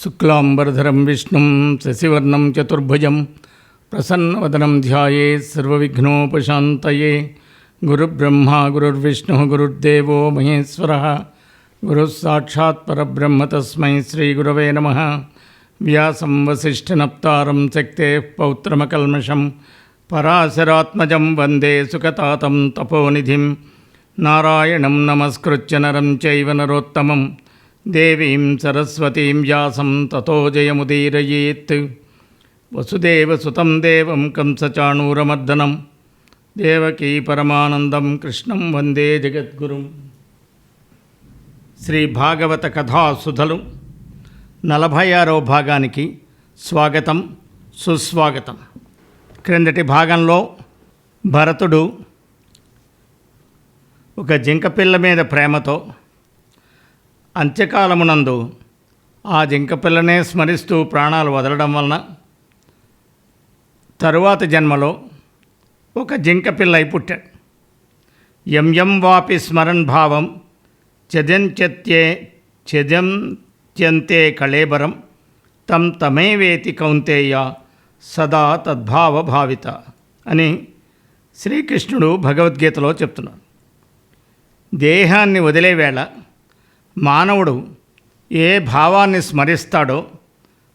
శుక్లాంబరధరం విష్ణుం శశివర్ణం చతుర్భుజం ప్రసన్నవదనం ధ్యాయేత్ సర్వవిఘ్నోపశాంతయే. గురుబ్రహ్మ గురుర్విష్ణు గురుర్దేవో మహేశ్వరః గురుః సాక్షాత్ పరబ్రహ్మ తస్మై శ్రీగురవే నమః. వ్యాసం వసిష్ఠనప్తారం శక్తేః పౌత్రమకల్మషం పరాశరాత్మజం వందే సుఖతాతం తపోనిధిం. నారాయణం నమస్కృత్య నరం చైవ నరోత్తమం దేవీం సరస్వతీం వ్యాసం తతో జయముదీరయేత్. వసుదేవసుతం దేవం కంసచాణూరమర్దనం దేవకీ పరమానందం కృష్ణం వందే జగద్గురుం. శ్రీ భాగవత కథాసుధలు 46వ భాగానికి స్వాగతం సుస్వాగతం. క్రిందటి భాగంలో భరతుడు ఒక జింకపిల్ల మీద ప్రేమతో అంత్యకాలమునందు ఆ జింకపిల్లనే స్మరిస్తూ ప్రాణాలు వదలడం వలన తరువాత జన్మలో ఒక జింకపిల్ల అయి పుట్టాడు. యం వాపి స్మరన్ భావం త్యంతే కళేబరం తం తమేవేతి కౌంతేయ సదా తద్భావ భావిత అని శ్రీకృష్ణుడు భగవద్గీతలో చెప్తున్నాడు. దేహాన్ని వదిలే వేళ మానవుడు ఏ భావాన్ని స్మరిస్తాడో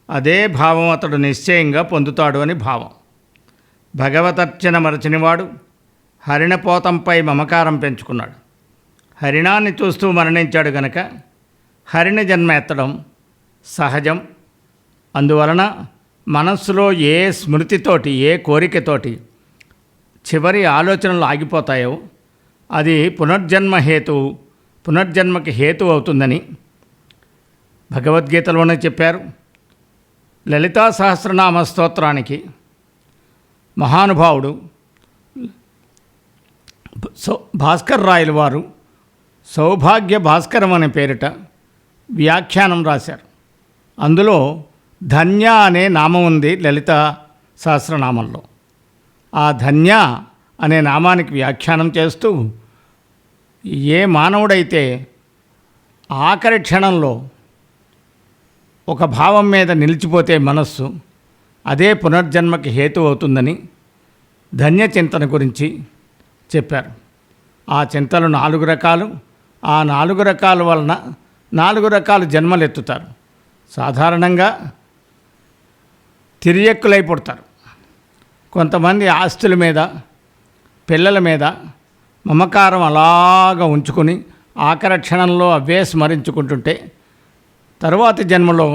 అదే భావం అతడు నిశ్చయంగా పొందుతాడు అని భావం. భగవతర్చన మరచినవాడు హరిణపోతంపై మమకారం పెంచుకున్నాడు. హరిణాన్ని చూస్తూ మరణించాడు గనక హరిణ జన్మ ఎత్తడం సహజం. అందువలన మనస్సులో ఏ స్మృతితోటి ఏ కోరికతోటి చివరి ఆలోచనలు ఆగిపోతాయో అది పునర్జన్మకి హేతు అవుతుందని భగవద్గీతలోనే చెప్పారు. లలితా సహస్రనామ స్తోత్రానికి మహానుభావుడు భాస్కర్ రాయలు వారు సౌభాగ్య భాస్కరం అనే పేరిట వ్యాఖ్యానం రాశారు. అందులో ధన్య అనే నామం ఉంది లలితా సహస్రనామంలో. ఆ ధన్య అనే నామానికి వ్యాఖ్యానం చేస్తూ ఏ మానవుడైతే ఆఖరి క్షణంలో ఒక భావం మీద నిలిచిపోతే మనస్సు అదే పునర్జన్మకి హేతు అవుతుందని ధన్య చింతన గురించి చెప్పారు. ఆ చింతలు 4 రకాలు. ఆ 4 రకాల వలన 4 రకాల జన్మలు ఎత్తుతారు. సాధారణంగా తిరియక్కులై పుడతారు. కొంతమంది ఆస్తుల మీద పిల్లల మీద మమకారం అలాగా ఉంచుకొని ఆఖరి క్షణంలో అవే స్మరించుకుంటుంటే తరువాతి జన్మలో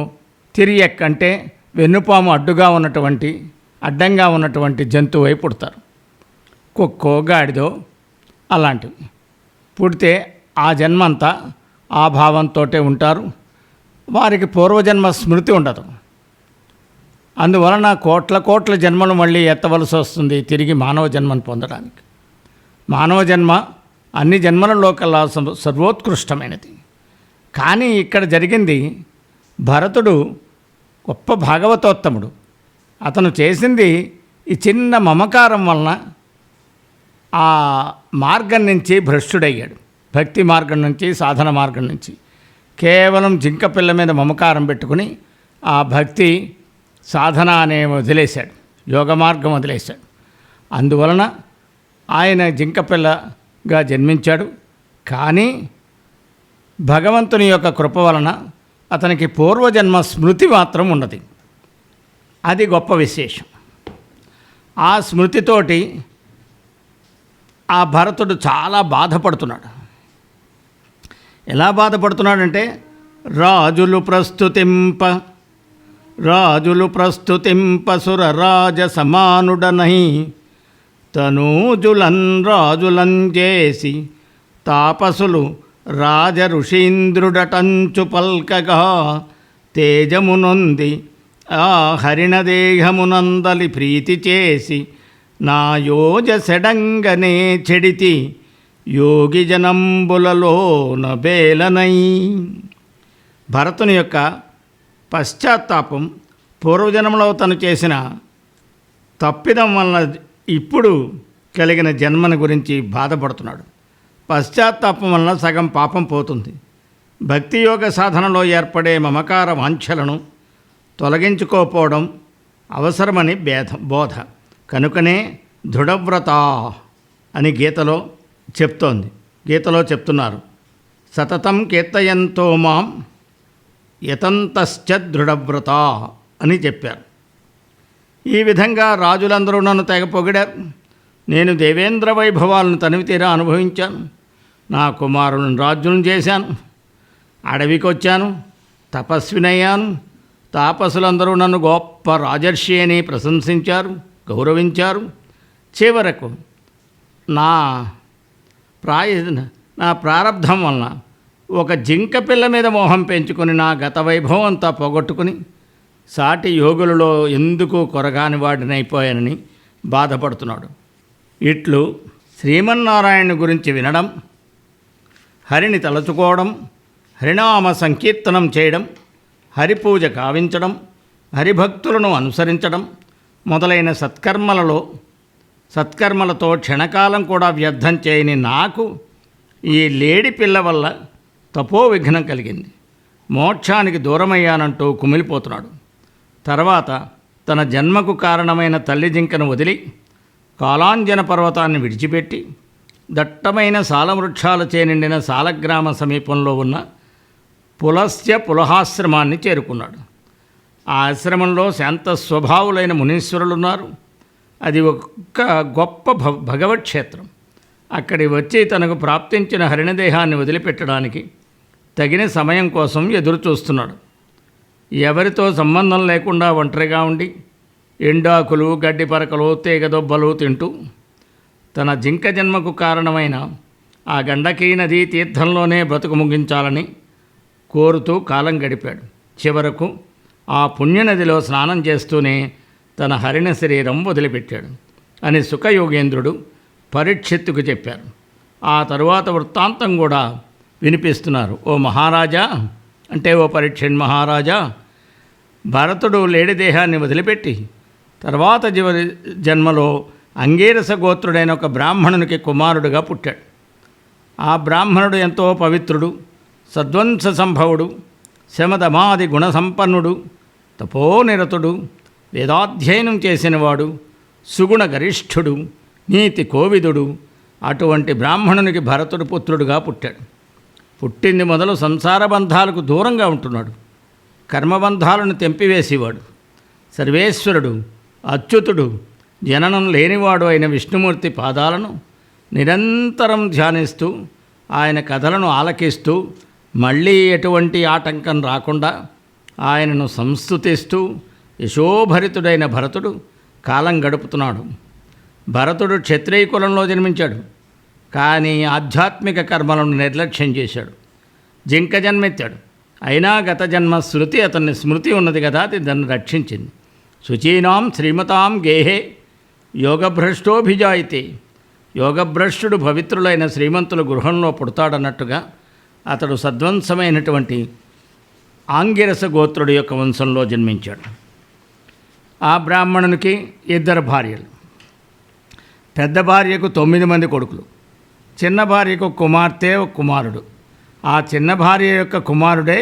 తిరియక్ అంటే వెన్నుపాము అడ్డంగా ఉన్నటువంటి జంతువు అయి పుడతారు. కుక్కో గాడిదో అలాంటివి పుడితే ఆ జన్మంతా ఆ భావంతో ఉంటారు. వారికి పూర్వజన్మ స్మృతి ఉండదు. అందువలన కోట్ల జన్మలు మళ్ళీ ఎత్తవలసి వస్తుంది తిరిగి మానవ జన్మను పొందడానికి. మానవ జన్మ అన్ని జన్మలలో కల్లా సర్వోత్కృష్టమైనది. కానీ ఇక్కడ జరిగింది, భరతుడు గొప్ప భాగవతోత్తముడు. అతను చేసింది ఈ చిన్న మమకారం వలన ఆ మార్గం నుంచి భ్రష్టుడయ్యాడు. భక్తి మార్గం నుంచి, సాధన మార్గం నుంచి కేవలం జింకపిల్ల మీద మమకారం పెట్టుకుని ఆ భక్తి సాధన అనే వదిలేశాడు, యోగ మార్గం వదిలేశాడు. అందువలన ఆయన జింకపిల్లగా జన్మించాడు. కానీ భగవంతుని యొక్క కృప వలన అతనికి పూర్వజన్మ స్మృతి మాత్రం ఉన్నది. అది గొప్ప విశేషం. ఆ స్మృతితోటి ఆ భరతుడు చాలా బాధపడుతున్నాడు. ఎలా బాధపడుతున్నాడంటే రాజులు ప్రస్తుతింప సురరాజ సమానుడనై తనూజులన్ రాజులం చేసి తాపసులు రాజ ఋషీంద్రుడటంచు పల్కగా తేజమునొంది ఆ హరిణదేహమునందలి ప్రీతి చేసి నా యోజ సెడంగనే చెడితి యోగి జనంబులలో నబేలనై. భరతుని యొక్క పశ్చాత్తాపం పూర్వజన్మలో తను చేసిన తప్పిదం వలన ఇప్పుడు కలిగిన జన్మను గురించి బాధపడుతున్నాడు. పశ్చాత్తాపం వలన సగం పాపం పోతుంది. భక్తి యోగ సాధనలో ఏర్పడే మమకార వాంఛలను తొలగించుకోపోవడం అవసరమని బోధ. కనుకనే దృఢవ్రత అని గీతలో చెప్తున్నారు. సతతం కీర్తయంతో మాం యతంతశ్చ దృఢవ్రత అని చెప్పారు. ఈ విధంగా రాజులందరూ నన్ను తెగ పొగిడారు. నేను దేవేంద్ర వైభవాలను తనివితీరా అనుభవించాను. నా కుమారులను రాజ్యం చేశాను. అడవికి వచ్చాను, తపస్వినయ్యాను. తాపసులందరూ నన్ను గొప్ప రాజర్షి అని ప్రశంసించారు, గౌరవించారు. చివరకు నా ప్రారబ్ధం వలన ఒక జింక పిల్ల మీద మోహం పెంచుకొని నా గత వైభవం అంతా పోగొట్టుకుని సాటి యోగులలో ఎందుకు కొరగాని వాడినైపోయానని బాధపడుతున్నాడు. ఇట్లు శ్రీమన్నారాయణ గురించి వినడం, హరిని తలచుకోవడం, హరినామ సంకీర్తనం చేయడం, హరిపూజ కావించడం, హరిభక్తులను అనుసరించడం మొదలైన సత్కర్మలతో క్షణకాలం కూడా వ్యర్థం చేయని నాకు ఈ లేడి పిల్ల వల్ల తపోవిఘ్నం కలిగింది. మోక్షానికి దూరమయ్యానంటూ కుమిలిపోతున్నాడు. తర్వాత తన జన్మకు కారణమైన తల్లి జింకను వదిలి కాలాంజన పర్వతాన్ని విడిచిపెట్టి దట్టమైన సాలవృక్షాలచే నిండిన సాలగ్రామ సమీపంలో ఉన్న పులహాశ్రమాన్ని చేరుకున్నాడు. ఆ ఆశ్రమంలో శాంత స్వభావులైన మునీశ్వరులున్నారు. అది ఒక గొప్ప భగవత్ క్షేత్రం. అక్కడి వచ్చి తనకు ప్రాప్తించిన హరిణదేహాన్ని వదిలిపెట్టడానికి తగిన సమయం కోసం ఎదురు చూస్తున్నాడు. ఎవరితో సంబంధం లేకుండా ఒంటరిగా ఉండి ఎండాకులు, గడ్డి పరకలు, తీగదొబ్బలు తింటూ తన జింక జన్మకు కారణమైన ఆ గండకీ నదీ తీర్థంలోనే బ్రతుకు ముగించాలని కోరుతూ కాలం గడిపాడు. చివరకు ఆ పుణ్యనదిలో స్నానం చేస్తూనే తన హరిణ శరీరం వదిలిపెట్టాడు అని సుఖయోగేంద్రుడు పరీక్షిత్తుకు చెప్పారు. ఆ తరువాత వృత్తాంతం కూడా వినిపిస్తున్నారు. ఓ మహారాజా, అంటే ఓ పరీక్షణ్ మహారాజా, భరతుడు లేడి దేహాన్ని వదిలిపెట్టి తర్వాత జన్మలో అంగీరస గోత్రుడైన ఒక బ్రాహ్మణునికి కుమారుడుగా పుట్టాడు. ఆ బ్రాహ్మణుడు ఎంతో పవిత్రుడు, సద్వంశ సంభవుడు, శమదమాది గుణసంపన్నుడు, తపోనిరతుడు, వేదాధ్యయనం చేసినవాడు, సుగుణ గరిష్ఠుడు, నీతి కోవిదుడు. అటువంటి బ్రాహ్మణునికి భరతుడు పుత్రుడుగా పుట్టాడు. పుట్టింది మొదలు సంసార బంధాలకు దూరంగా ఉంటున్నాడు. కర్మబంధాలను తెంపివేసేవాడు. సర్వేశ్వరుడు, అచ్యుతుడు, జననం లేనివాడు అయిన విష్ణుమూర్తి పాదాలను నిరంతరం ధ్యానిస్తూ ఆయన కథలను ఆలకిస్తూ మళ్ళీ ఎటువంటి ఆటంకం రాకుండా ఆయనను సంస్తుతిస్తూ యశోభరితుడైన భరతుడు కాలం గడుపుతున్నాడు. భరతుడు క్షత్రియ కులంలో జన్మించాడు. కానీ ఆధ్యాత్మిక కర్మలను నిర్లక్ష్యం చేశాడు. జింక జన్మెత్తాడు. అయినా గత జన్మ శృతి అతన్ని స్మృతి ఉన్నది కదా, అది దాన్ని రక్షించింది. శుచీనాం శ్రీమతాం గేహే యోగభ్రష్టోభిజాయితే. యోగభ్రష్టుడు పవిత్రులైన శ్రీమంతుల గృహంలో పుడతాడన్నట్టుగా అతడు సద్వంశమైనటువంటి ఆంగిరస గోత్రుడి యొక్క వంశంలో జన్మించాడు. ఆ బ్రాహ్మణునికి 2 భార్యలు. పెద్ద భార్యకు 9 మంది కొడుకులు. చిన్న భార్యకు కుమార్తె, ఒక కుమారుడు. ఆ చిన్న భార్య యొక్క కుమారుడే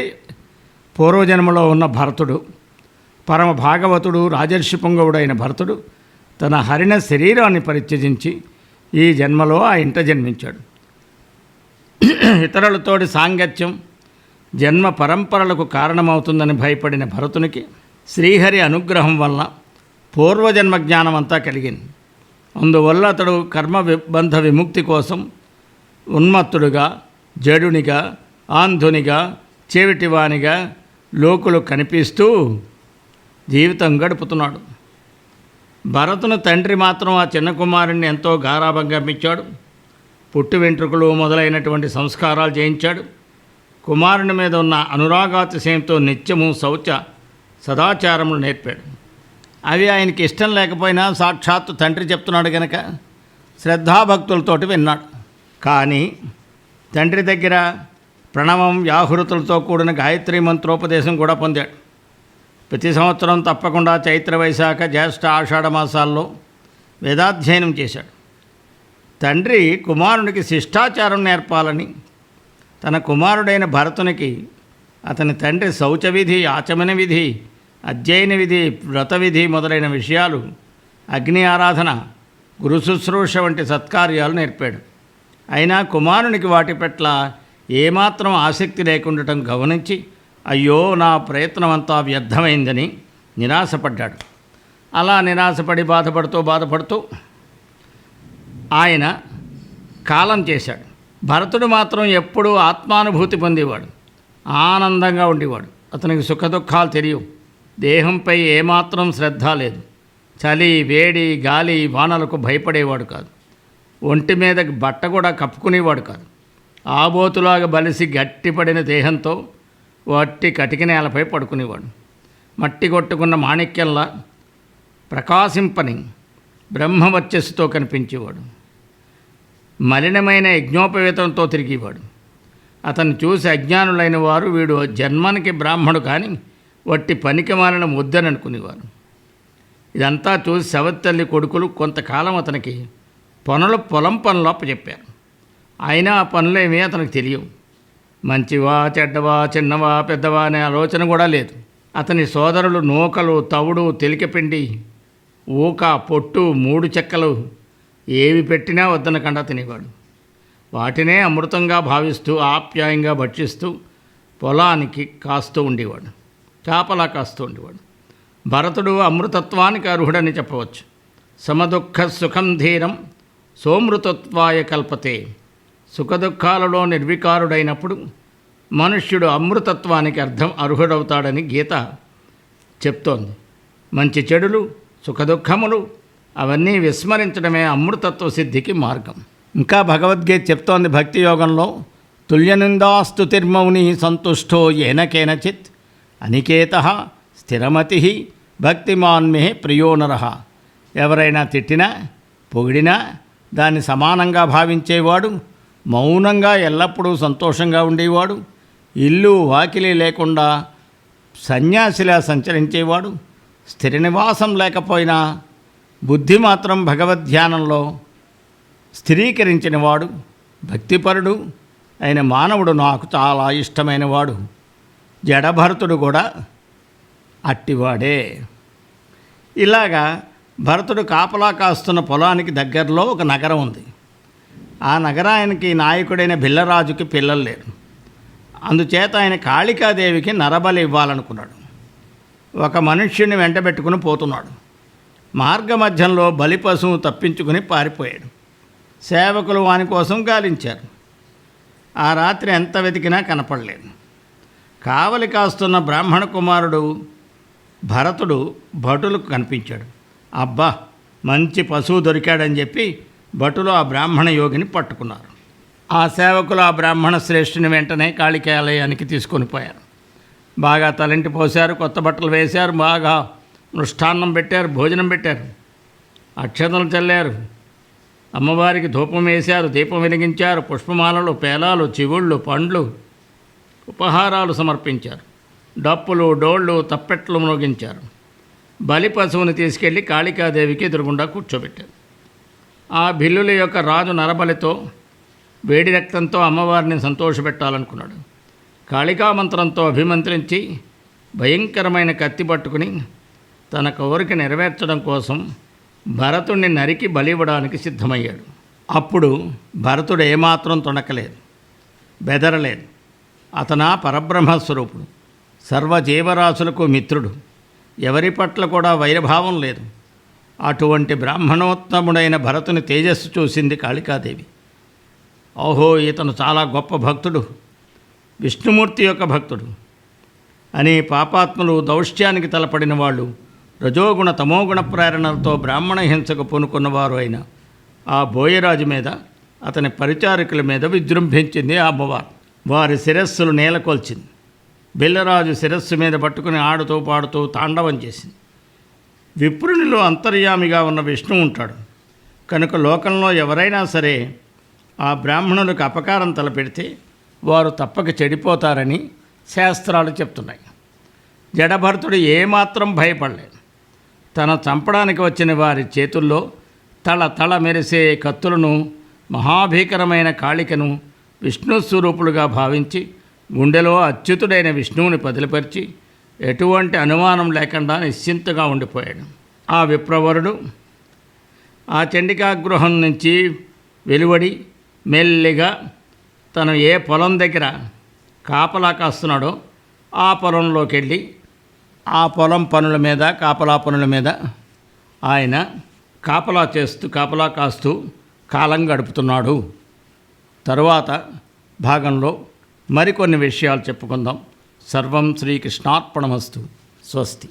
పూర్వజన్మలో ఉన్న భరతుడు. పరమ భాగవతుడు, రాజర్షి పుంగవుడైన భరతుడు తన హరిణ శరీరాన్ని పరిత్యజించి ఈ జన్మలో ఆ ఇంట జన్మించాడు. ఇతరులతోటి సాంగత్యం జన్మ పరంపరలకు కారణమవుతుందని భయపడిన భరతునికి శ్రీహరి అనుగ్రహం వలన పూర్వజన్మ జ్ఞానం అంతా కలిగింది. అందువల్ల అతడు కర్మబంధ విముక్తి కోసం ఉన్మత్తుడుగా, జడునిగా, ఆంధునిగా, చెవిటివానిగా లోకులు కనిపిస్తూ జీవితం గడుపుతున్నాడు. భరతుని తండ్రి మాత్రం ఆ చిన్న కుమారుణ్ణి ఎంతో గారాభంగా మెచ్చాడు. పుట్టు వెంట్రుకలు మొదలైనటువంటి సంస్కారాలు చేయించాడు. కుమారుని మీద ఉన్న అనురాగాతిశయంతో నిత్యము శౌచ సదాచారములు నేర్పాడు. అవి ఆయనకి ఇష్టం లేకపోయినా సాక్షాత్తు తండ్రి చెప్తున్నాడు గనక శ్రద్ధాభక్తులతోటి విన్నాడు. కానీ తండ్రి దగ్గర ప్రణవం, వ్యాహృతులతో కూడిన గాయత్రి మంత్రోపదేశం కూడా పొందాడు. ప్రతి సంవత్సరం తప్పకుండా చైత్ర, వైశాఖ, జ్యేష్ఠ, ఆషాఢ మాసాల్లో వేదాధ్యయనం చేశాడు. తండ్రి కుమారునికి శిష్టాచారం నేర్పాలని తన కుమారుడైన భరతునికి అతని తండ్రి శౌచ విధి, ఆచమన విధి, అధ్యయన విధి, వ్రత విధి మొదలైన విషయాలు, అగ్ని ఆరాధన, గురు శుశ్రూష వంటి సత్కార్యాలు నేర్పాడు. అయినా కుమారునికి వాటి పట్ల ఏమాత్రం ఆసక్తి లేకుండటం గమనించి అయ్యో నా ప్రయత్నం అంతా వ్యర్థమైందని నిరాశపడ్డాడు. అలా నిరాశపడి బాధపడుతూ ఆయన కాలం చేశాడు. భరతుడు మాత్రం ఎప్పుడూ ఆత్మానుభూతి పొందేవాడు, ఆనందంగా ఉండేవాడు. అతనికి సుఖదుఖాలు తెలియవు. దేహంపై ఏమాత్రం శ్రద్ధ లేదు. చలి, వేడి, గాలి, వానలకు భయపడేవాడు కాదు. ఒంటి మీద బట్ట కూడా కప్పుకునేవాడు కాదు. ఆబోతులాగా బలిసి గట్టిపడిన దేహంతో వట్టి కటిక నేలపై పడుకునేవాడు. మట్టి కొట్టుకున్న మాణిక్యంలా ప్రకాశింపని బ్రహ్మవర్చస్సుతో కనిపించేవాడు. మలినమైన యజ్ఞోపవేతంతో తిరిగేవాడు. అతన్ని చూసి అజ్ఞానులైన వారు వీడు జన్మానికి బ్రాహ్మడు కానీ వట్టి పనికి మాలిన ముద్దని అనుకునేవారు. ఇదంతా చూసి సవత్తల్లి కొడుకులు కొంతకాలం అతనికి పొలం పనులు అప్పచెప్పారు. అయినా ఆ పనులేమీ అతనికి తెలియవు. మంచివా, చెడ్డవా, చిన్నవా, పెద్దవా అనే ఆలోచన కూడా లేదు. అతని సోదరులు నూకలు, తవుడు, తెలికపిండి, ఊక, పొట్టు, 3 చెక్కలు ఏవి పెట్టినా వద్దనకుండా తినేవాడు. వాటినే అమృతంగా భావిస్తూ ఆప్యాయంగా భక్షిస్తూ పొలానికి కాస్తూ ఉండేవాడు, కాపలా కాస్తూ ఉండేవాడు. భరతుడు అమృతత్వానికి అర్హుడని చెప్పవచ్చు. సమదుఃఖ సుఖం ధీరం సోమృతత్వాయ కల్పతే. సుఖదుఖాలలో నిర్వికారుడైనప్పుడు మనుష్యుడు అమృతత్వానికి అర్హుడవుతాడని గీత చెప్తోంది. మంచి చెడులు, సుఖదుఖములు అవన్నీ విస్మరించడమే అమృతత్వ సిద్ధికి మార్గం. ఇంకా భగవద్గీత చెప్తోంది భక్తి యోగంలో, తుల్యనిందాస్తుతిర్మౌని సంతుష్టో ఏన కేనచిత్ అనికేత స్థిరమతి భక్తిమాన్మే ప్రియో నరః. ఎవరైనా తిట్టినా పొగిడినా దాన్ని సమానంగా భావించేవాడు, మౌనంగా ఎల్లప్పుడూ సంతోషంగా ఉండేవాడు, ఇల్లు వాకిలి లేకుండా సన్యాసిలా సంచరించేవాడు, స్థిర నివాసం లేకపోయినా బుద్ధి మాత్రం భగవద్ధ్యానంలో స్థిరీకరించినవాడు, భక్తిపరుడు అయిన మానవుడు నాకు చాలా ఇష్టమైనవాడు. జడభరతుడు కూడా అట్టివాడే. ఇలాగా భరతుడు కాపలా కాస్తున్న పొలానికి దగ్గరలో ఒక నగరం ఉంది. ఆ నగరానికి నాయకుడైన బిల్లరాజుకి పిల్లలు లేరు. అందుచేత ఆయన కాళికాదేవికి నరబలి ఇవ్వాలనుకున్నాడు. ఒక మనుష్యుని వెంటబెట్టుకుని పోతున్నాడు. మార్గమధ్యంలో బలి పశువు తప్పించుకుని పారిపోయాడు. సేవకులు వాని కోసం గాలించారు. ఆ రాత్రి ఎంత వెతికినా కనపడలేదు. కావలి కాస్తున్న బ్రాహ్మణ కుమారుడు భరతుడు భటులకు కనిపించాడు. అబ్బా, మంచి పశువు దొరికాడని చెప్పి భటులు ఆ బ్రాహ్మణ యోగిని పట్టుకున్నారు. ఆ సేవకులు ఆ బ్రాహ్మణ శ్రేష్ఠుని వెంటనే కాళికాలయానికి తీసుకొని పోయారు. బాగా తలంటి పోశారు, కొత్త బట్టలు వేశారు, బాగా మృష్టాన్నం పెట్టారు, భోజనం పెట్టారు, అక్షతలు చల్లారు, అమ్మవారికి ధూపం వేశారు, దీపం వెలిగించారు, పుష్పమాలలు, పేలాలు, చివుళ్ళు, పండ్లు, ఉపహారాలు సమర్పించారు, డప్పులు, డోళ్ళు, తప్పెట్లు మ్రోగించారు. బలి పశువుని తీసుకెళ్లి కాళికాదేవికి ఎదురుగుండా కూర్చోబెట్టారు. ఆ భిల్లుల యొక్క రాజు నరబలితో వేడి రక్తంతో అమ్మవారిని సంతోషపెట్టాలనుకున్నాడు. కాళికామంత్రంతో అభిమంత్రించి భయంకరమైన కత్తి పట్టుకుని తన కోరిక నెరవేర్చడం కోసం భరతుడిని నరికి బలివ్వడానికి సిద్ధమయ్యాడు. అప్పుడు భరతుడు ఏమాత్రం తొణకలేదు, బెదరలేదు. అతనా పరబ్రహ్మస్వరూపుడు, సర్వజీవరాశులకు మిత్రుడు, ఎవరి పట్ల కూడా వైరభావం లేదు. అటువంటి బ్రాహ్మణోత్తముడైన భరతుని తేజస్సు చూసింది కాళికాదేవి. ఓహో, ఇతను చాలా గొప్ప భక్తుడు, విష్ణుమూర్తి యొక్క భక్తుడు అని పాపాత్ములు, దౌష్ట్యానికి తలపడిన వాళ్ళు, రజోగుణ తమోగుణ ప్రేరణలతో బ్రాహ్మణ హింసకు పూనుకున్నవారు అయిన ఆ బోయరాజు మీద, అతని పరిచారకుల మీద విజృంభించింది ఆ అమ్మవారు. వారి శిరస్సులు నేలకొల్చింది. బిల్లరాజు శిరస్సు మీద పట్టుకుని ఆడుతూ పాడుతూ తాండవం చేసింది. విప్రునిలో అంతర్యామిగా ఉన్న విష్ణువు ఉంటాడు కనుక లోకంలో ఎవరైనా సరే ఆ బ్రాహ్మణులకు అపకారం తలపెడితే వారు తప్పక చెడిపోతారని శాస్త్రాలు చెప్తున్నాయి. జడభరతుడు ఏమాత్రం భయపడలేదు. తన చంపడానికి వచ్చిన వారి చేతుల్లో తళ మెరిసే కత్తులను, మహాభీకరమైన కాళికను విష్ణు స్వరూపులుగా భావించి గుండెలో అచ్యుతుడైన విష్ణువుని పదిలిపరిచి ఎటువంటి అనుమానం లేకుండా నిశ్చింతగా ఉండిపోయాడు. ఆ విప్రవరుడు ఆ చండికాగృహం నుంచి వెలువడి మెల్లిగా తను ఏ పొలం దగ్గర కాపలా కాస్తున్నాడో ఆ పొలంలోకి వెళ్ళి ఆ పొలం పనుల మీద, కాపలా పనుల మీద ఆయన కాపలా కాస్తూ కాలం గడుపుతున్నాడు. తరువాత భాగంలో మరికొన్ని విషయాలు చెప్పుకుందాం. సర్వం శ్రీకృష్ణార్పణమస్తు. స్వస్తి.